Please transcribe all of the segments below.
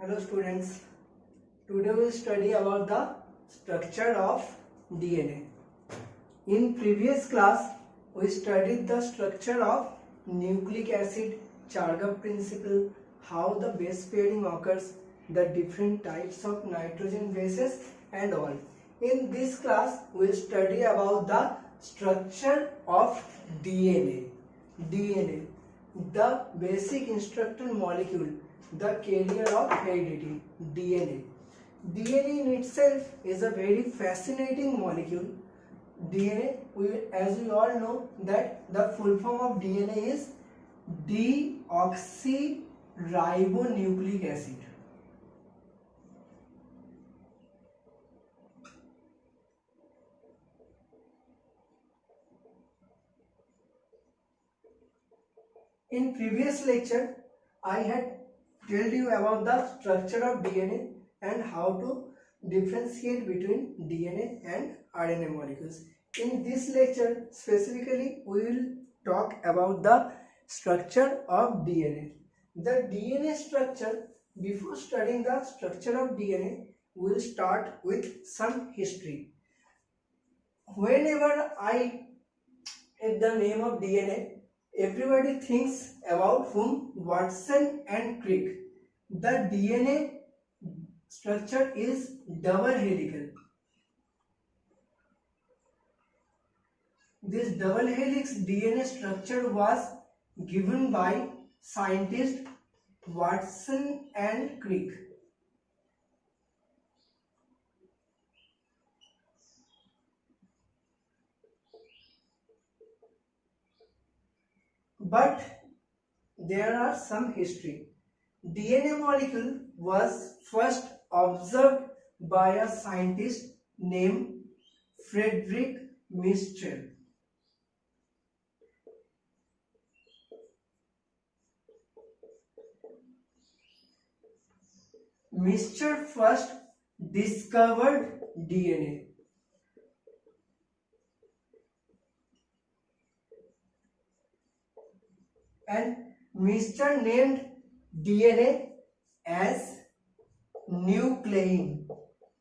Hello students, today we will study about the structure of DNA. In previous class, we studied the structure of nucleic acid, Chargaff principle, how the base pairing occurs, the different types of nitrogen bases and all. In this class, we will study about the structure of DNA. DNA, the basic instructor molecule, the carrier of heredity, DNA. DNA in itself is a very fascinating molecule. DNA, as we all know that the full form of DNA is deoxyribonucleic acid. In previous lecture, I had told you about the structure of DNA and how to differentiate between DNA and RNA molecules. In this lecture, specifically, we will talk about the structure of DNA. The DNA structure, before studying the structure of DNA, we will start with some history. Whenever I take the name of DNA, everybody thinks about whom? Watson and Crick. The DNA structure is double helical. This double helix DNA structure was given by scientists Watson and Crick. But there are some history. DNA molecule was first observed by a scientist named Frederick Mistral. Mistral first discovered DNA. And Mistral named DNA as nuclein.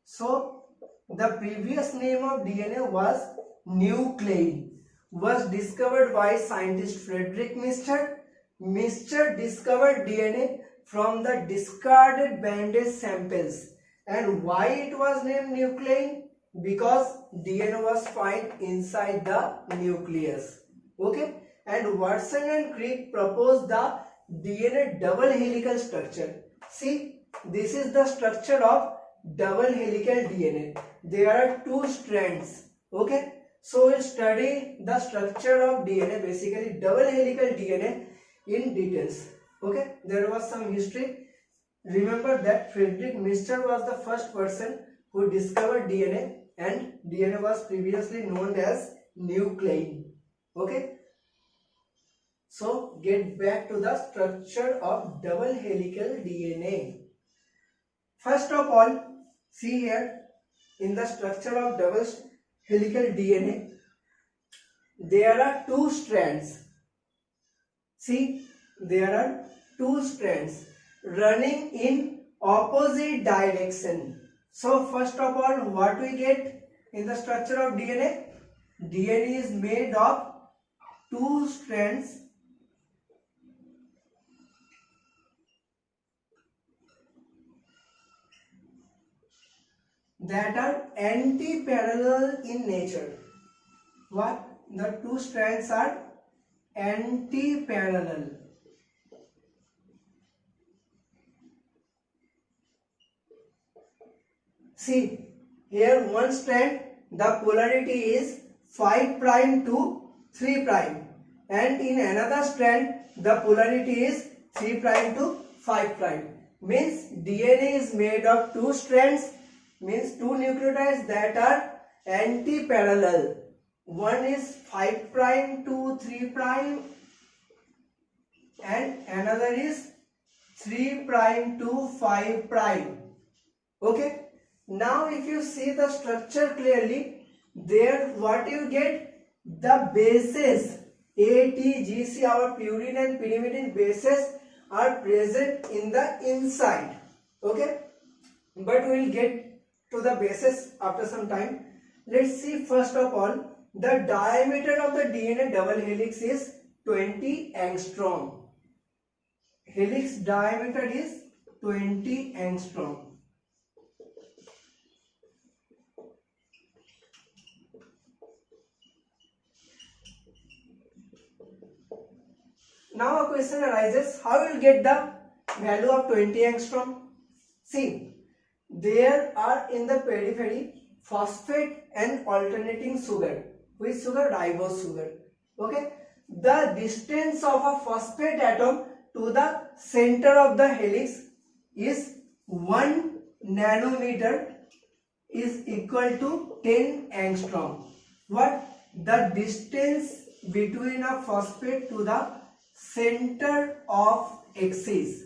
So the previous name of DNA was nuclein, was discovered by scientist Frederick Mistral. Mistral discovered DNA from the discarded bandage samples. And why it was named nuclein? Because DNA was found inside the nucleus. Okay? And Watson and Crick proposed the DNA double helical structure. See, this is the structure of double helical DNA. There are two strands. Okay, so we'll study the structure of DNA, basically double helical DNA, in details. Okay, there was some history. Remember that Frederick Mistral was the first person who discovered DNA, and DNA was previously known as nuclein. Okay. So get back to the structure of double helical DNA. First of all, see here in the structure of double helical DNA, there are two strands. See, there are two strands running in opposite direction. So first of all, what we get in the structure of DNA? DNA is made of two strands that are anti-parallel in nature. What? The two strands are anti-parallel. See, here one strand, the polarity is 5' to 3', and in another strand, the polarity is 3' to 5'. Means DNA is made of two strands, means two nucleotides that are anti-parallel. One is 5' to 3', and another is 3' to 5'. Okay. Now if you see the structure clearly, there what you get? The bases A, T, G, C, our purine and pyrimidine bases are present in the inside. Okay, but we will get to the basis after some time. Let's see first of all, the diameter of the DNA double helix is 20 angstrom. Helix diameter is 20 angstrom. Now a question arises, how will get the value of 20 angstrom? See, there are in the periphery phosphate and alternating sugar. Which sugar? Ribose sugar. Okay. The distance of a phosphate atom to the center of the helix is 1 nanometer is equal to 10 angstrom. What? The distance between a phosphate to the center of axis.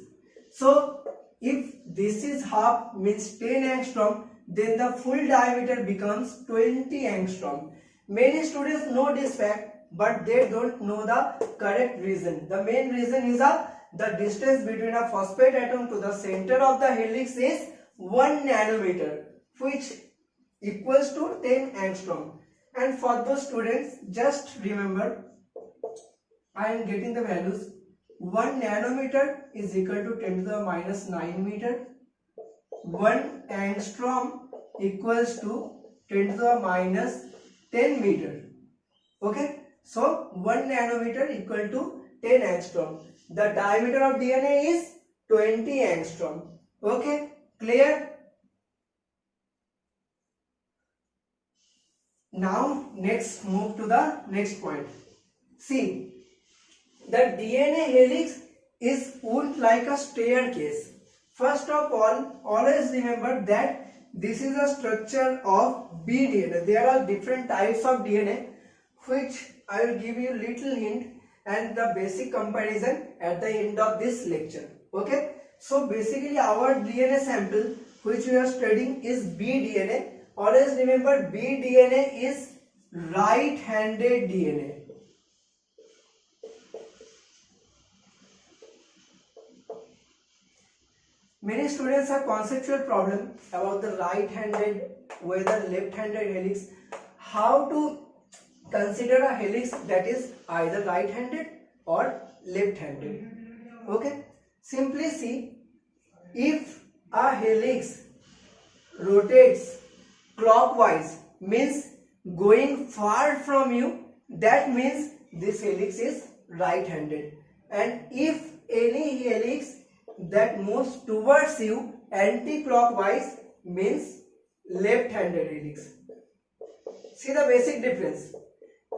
So if this is half, means 10 angstrom, then the full diameter becomes 20 angstrom. Many students know this fact, but they don't know the correct reason. The main reason is the distance between a phosphate atom to the center of the helix is 1 nanometer, which equals to 10 angstrom. And for those students, just remember, I am getting the values. 1 nanometer is equal to 10 to the minus 9 meter. 1 angstrom equals to 10 to the minus 10 meter. Okay. So 1 nanometer equal to 10 angstrom. The diameter of DNA is 20 angstrom. Okay. Clear? Now next move to the next point. See, the DNA helix is wound like a staircase. First of all, always remember that this is a structure of bDNA. There are different types of DNA, which I will give you little hint and the basic comparison at the end of this lecture. Okay. So basically our DNA sample which we are studying is bDNA. Always remember bDNA is right-handed DNA. Many students have conceptual problem about the right-handed whether left-handed helix. How to consider a helix that is either right-handed or left-handed? Okay. Simply see, if a helix rotates clockwise, means going far from you, that means this helix is right-handed. And if any helix that moves towards you anti-clockwise, means left-handed helix. See the basic difference.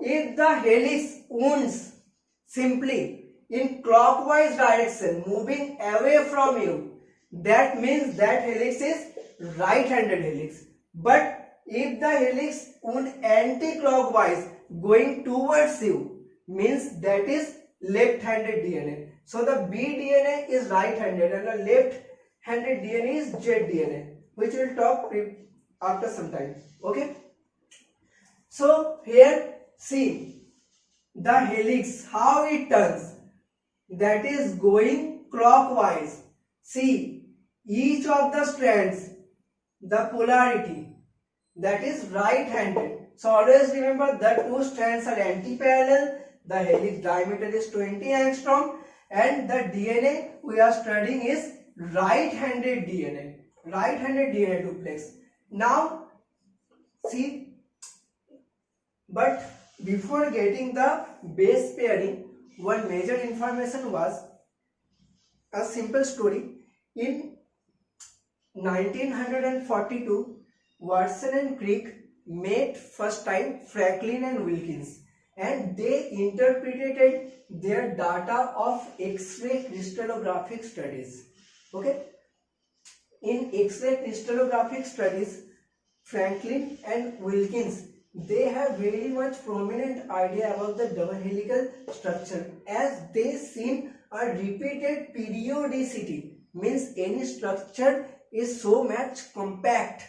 If the helix wounds simply in clockwise direction, moving away from you, that means that helix is right-handed helix. But if the helix wound anti-clockwise, going towards you, means that is left-handed DNA. So the bDNA is right-handed and the left-handed DNA is zDNA, which we will talk after some time. Okay. So here see the helix, how it turns, that is going clockwise. See each of the strands, the polarity, that is right-handed. So always remember that two strands are anti-parallel. The helix diameter is 20 angstrom and the DNA we are studying is right-handed DNA. Right-handed DNA duplex. Now see, but before getting the base pairing, one major information was a simple story. In 1942, Watson and Crick met first time Franklin and Wilkins, and they interpreted their data of X-ray crystallographic studies. Okay. In X-ray crystallographic studies, Franklin and Wilkins, they have very much prominent idea about the double helical structure, as they seen a repeated periodicity, means any structure is so much compact.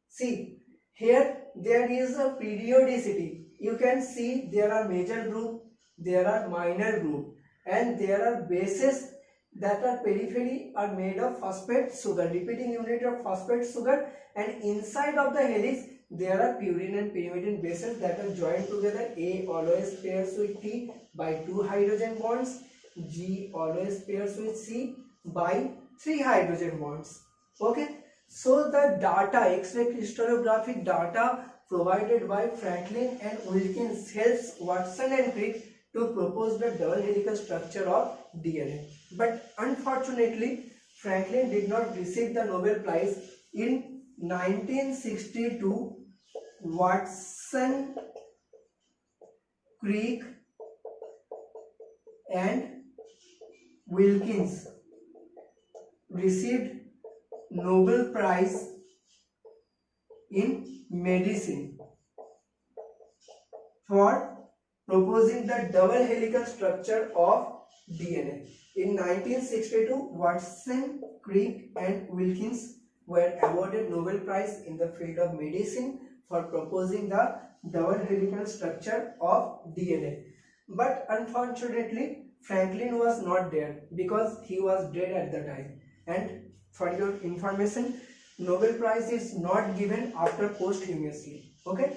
See here there is a periodicity. You can see there are major group, there are minor group, and there are bases that are periphery are made of phosphate sugar, repeating unit of phosphate sugar, and inside of the helix there are purine and pyrimidine bases that are joined together. A always pairs with T by 2 hydrogen bonds, G always pairs with C by 3 hydrogen bonds. Okay, so the data, X-ray crystallographic data provided by Franklin and Wilkins helps Watson and Crick to propose the double helical structure of DNA. But unfortunately, Franklin did not receive the Nobel Prize. In 1962, Watson, Crick and Wilkins received Nobel Prize in medicine for proposing the double helical structure of DNA. In 1962, Watson, Crick and Wilkins were awarded Nobel Prize in the field of medicine for proposing the double helical structure of DNA. But unfortunately, Franklin was not there because he was dead at the time. And for your information, Nobel Prize is not given after posthumously. Okay,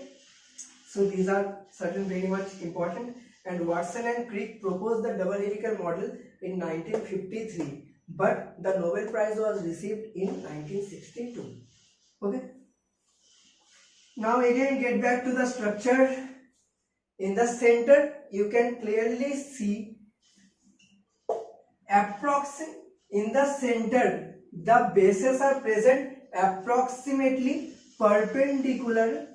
so these are certain very much important. And Watson and Crick proposed the double helical model in 1953, but the Nobel Prize was received in 1962. Okay, now again get back to the structure. In the center you can clearly see in the center the bases are present approximately perpendicular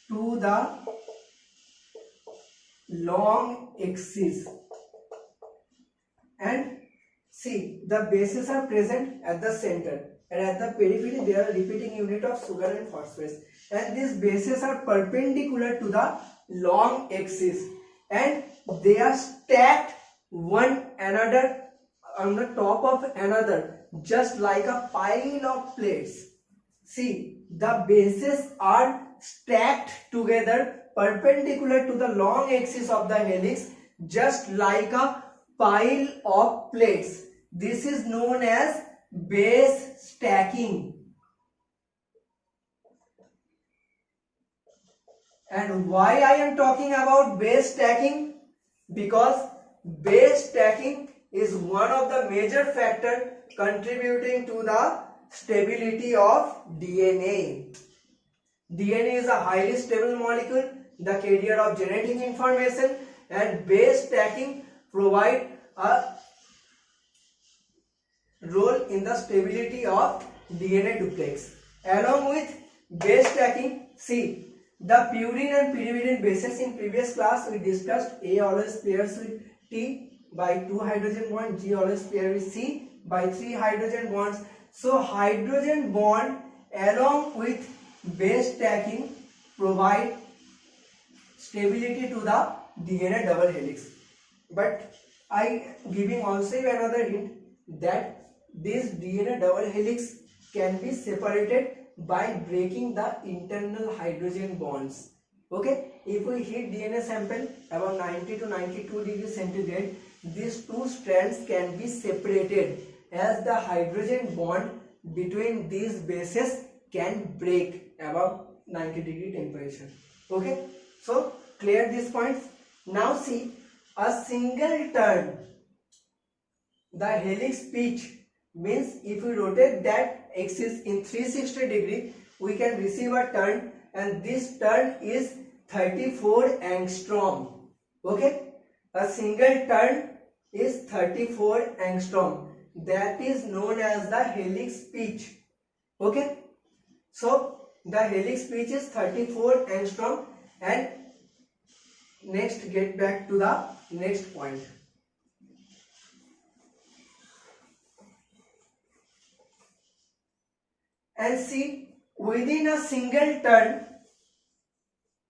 to the long axis, and see the bases are present at the center, and at the periphery there are repeating unit of sugar and phosphorus, and these bases are perpendicular to the long axis and they are stacked one another on the top of another just like a pile of plates. See, the bases are stacked together perpendicular to the long axis of the helix just like a pile of plates. This is known as base stacking. And why I am talking about base stacking? Because base stacking is one of the major factors contributing to the stability of DNA. DNA is a highly stable molecule, the carrier of genetic information, and base stacking provide a role in the stability of DNA duplex. Along with base stacking, see the purine and pyrimidine bases. In previous class we discussed A always pairs with T by 2 hydrogen bonds, G always pairs with C by 3 hydrogen bonds. So hydrogen bond along with base stacking provide stability to the DNA double helix. But I giving also another hint that this DNA double helix can be separated by breaking the internal hydrogen bonds. Okay, if we heat DNA sample about 90 to 92 degrees centigrade, these two strands can be separated as the hydrogen bond between these bases can break above 90-degree temperature. Okay, so clear these points. Now see a single turn, the helix pitch means if we rotate that axis in 360 degree, we can receive a turn, and this turn is 34 angstrom. Okay, a single turn is 34 angstrom. That is known as the helix pitch. Okay, so the helix pitch is 34 angstrom. And next, get back to the next point. And see, within a single turn,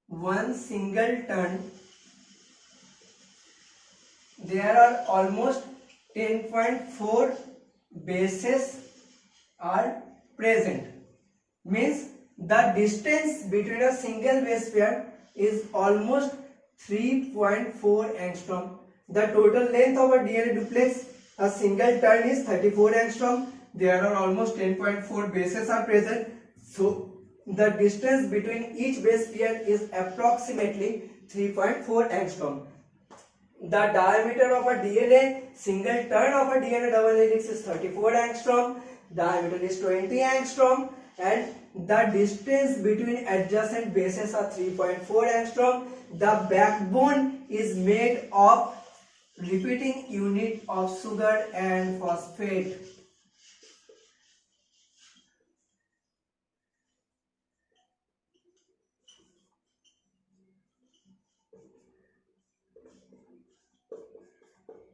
one single turn, there are almost 10.4 bases are present. Means the distance between a single base pair is almost 3.4 angstrom. The total length of a DNA duplex, a single turn, is 34 angstrom. There are almost 10.4 bases are present. So the distance between each base pair is approximately 3.4 angstrom. The diameter of a DNA, single turn of a DNA double helix, is 34 angstrom. Diameter is 20 angstrom, and the distance between adjacent bases are 3.4 angstrom. The backbone is made of repeating unit of sugar and phosphate.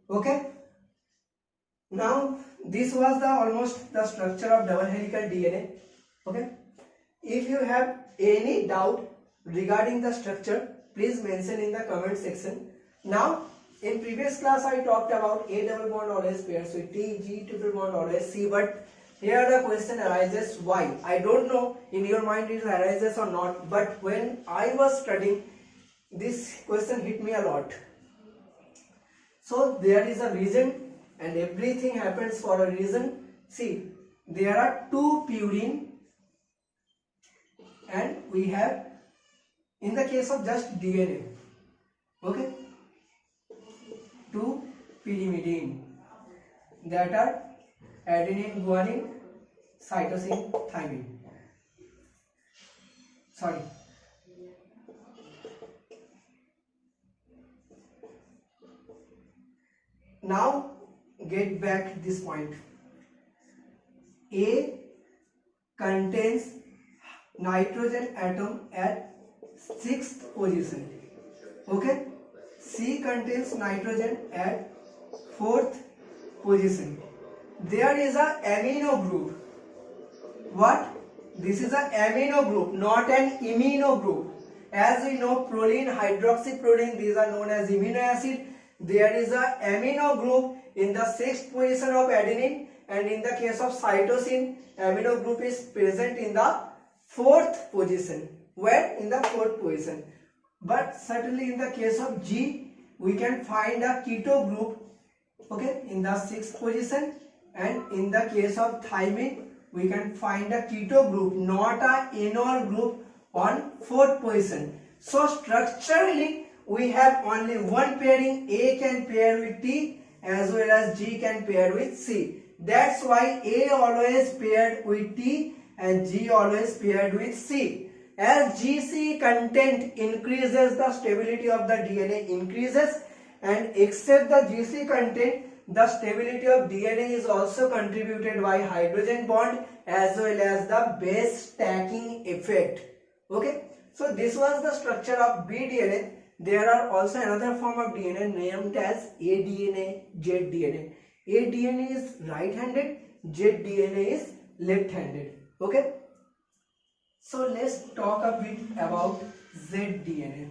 Okay. Now this was the almost the structure of double helical DNA. Okay. If you have any doubt regarding the structure, please mention in the comment section. Now in previous class I talked about A double bond always pairs with T, G triple bond always C, but here the question arises why. I don't know in your mind it arises or not, but when I was studying, this question hit me a lot. So there is a reason, and everything happens for a reason. See, there are two purine, and we have, in the case of just DNA, okay, two pyrimidine, that are adenine, guanine, cytosine, thymine. Sorry. Now get back this point. A contains nitrogen atom at 6th position. Okay. C contains nitrogen at 4th position. There is a amino group. What? This is a amino group, not an imino group. As we know, proline, hydroxyproline, these are known as amino acid. There is a amino group in the 6th position of adenine, and in the case of cytosine, amino group is present in the 4th position. Where? In the 4th position. But certainly in the case of G, we can find a keto group, okay, in the 6th position, and in the case of thymine, we can find a keto group, not a enol group, on 4th position. So structurally, we have only one pairing. A can pair with T as well as G can pair with C. That's why A always paired with T and G always paired with C. As GC content increases, the stability of the DNA increases, and except the GC content, the stability of DNA is also contributed by hydrogen bond as well as the base stacking effect. Okay, so this was the structure of bDNA. There are also another form of DNA named as aDNA, zDNA. aDNA is right-handed, zDNA is left-handed. Okay. So let's talk a bit about zDNA.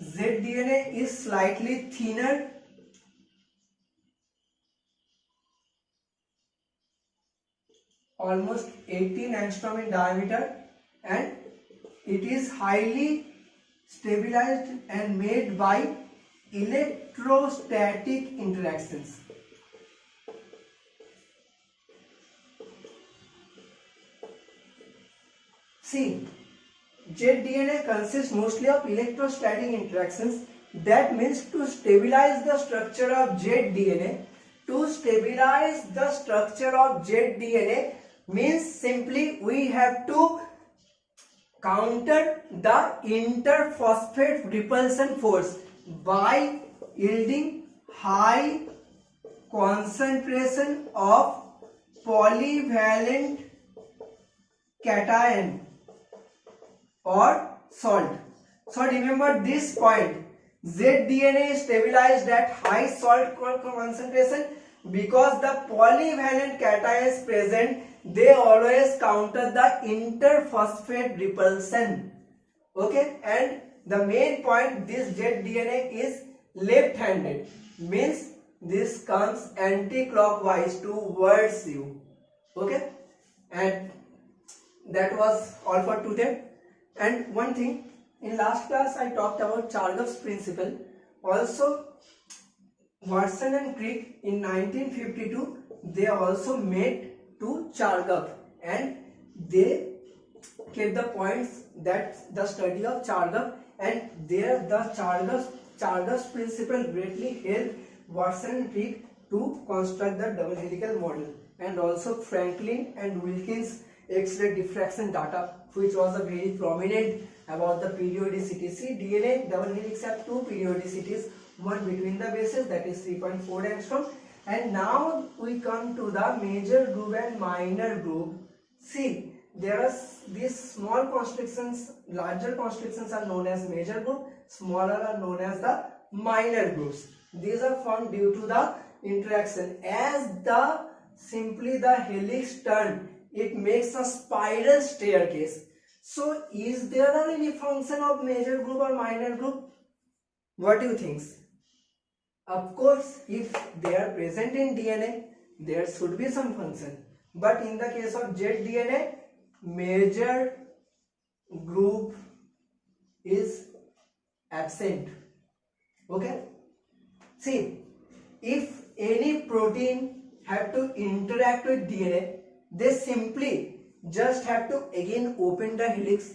zDNA is slightly thinner, almost 18 angstrom in diameter, and it is highly stabilized and made by electrostatic interactions. See, zDNA consists mostly of electrostatic interactions. That means to stabilize the structure of zDNA, means simply we have to counter the interphosphate repulsion force by yielding high concentration of polyvalent cation or salt. So remember this point, zDNA is stabilized at high salt concentration because the polyvalent cations present, they always counter the interphosphate repulsion. Okay, and the main point, this zDNA is left-handed, means this comes anti-clockwise towards you. Okay, and that was all for today. And one thing, in last class I talked about Chargaff's principle. Also, Watson and Crick in 1952 they also made to Chargaff, and they kept the points that the study of Chargaff, and there the Chargaff's principle greatly helped Watson and Crick to construct the double helical model, and also Franklin and Wilkins X-ray diffraction data, which was a very prominent about the periodicity. See, DNA double helix have two periodicities, one between the bases, that is 3.4 angstrom, and now we come to the major groove and minor groove. See, there are these small constrictions, larger constrictions are known as major groove, smaller are known as the minor grooves. These are formed due to the interaction. As the simply the helix turn, it makes a spiral staircase. So is there any function of major groove or minor groove? What do you think? Of course, if they are present in DNA, there should be some function. But in the case of ZDNA, major groove is absent. Okay? See, if any protein have to interact with DNA, they simply just have to again open the helix.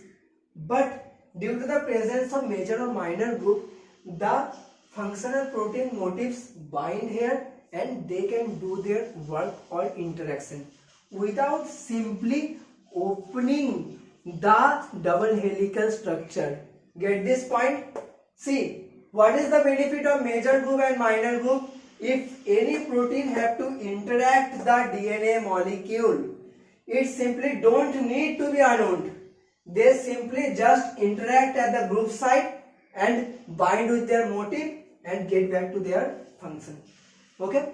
But due to the presence of major or minor groove, the functional protein motifs bind here and they can do their work or interaction without simply opening the double helical structure. Get this point? See, what is the benefit of major groove and minor groove? If any protein have to interact the DNA molecule, it simply don't need to be unwound. They simply just interact at the groove site and bind with their motif and get back to their function. Okay?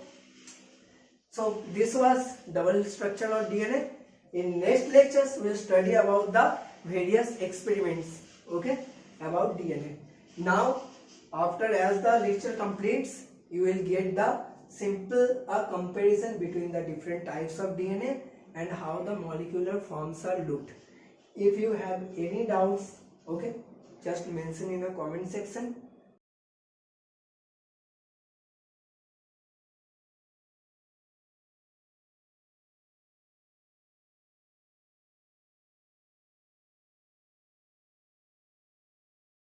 So this was double structure of DNA. In next lectures we will study about the various experiments, okay, about DNA. Now after as the lecture completes, you will get the simple comparison between the different types of DNA and how the molecular forms are looked. If you have any doubts, okay, just mention in the comment section.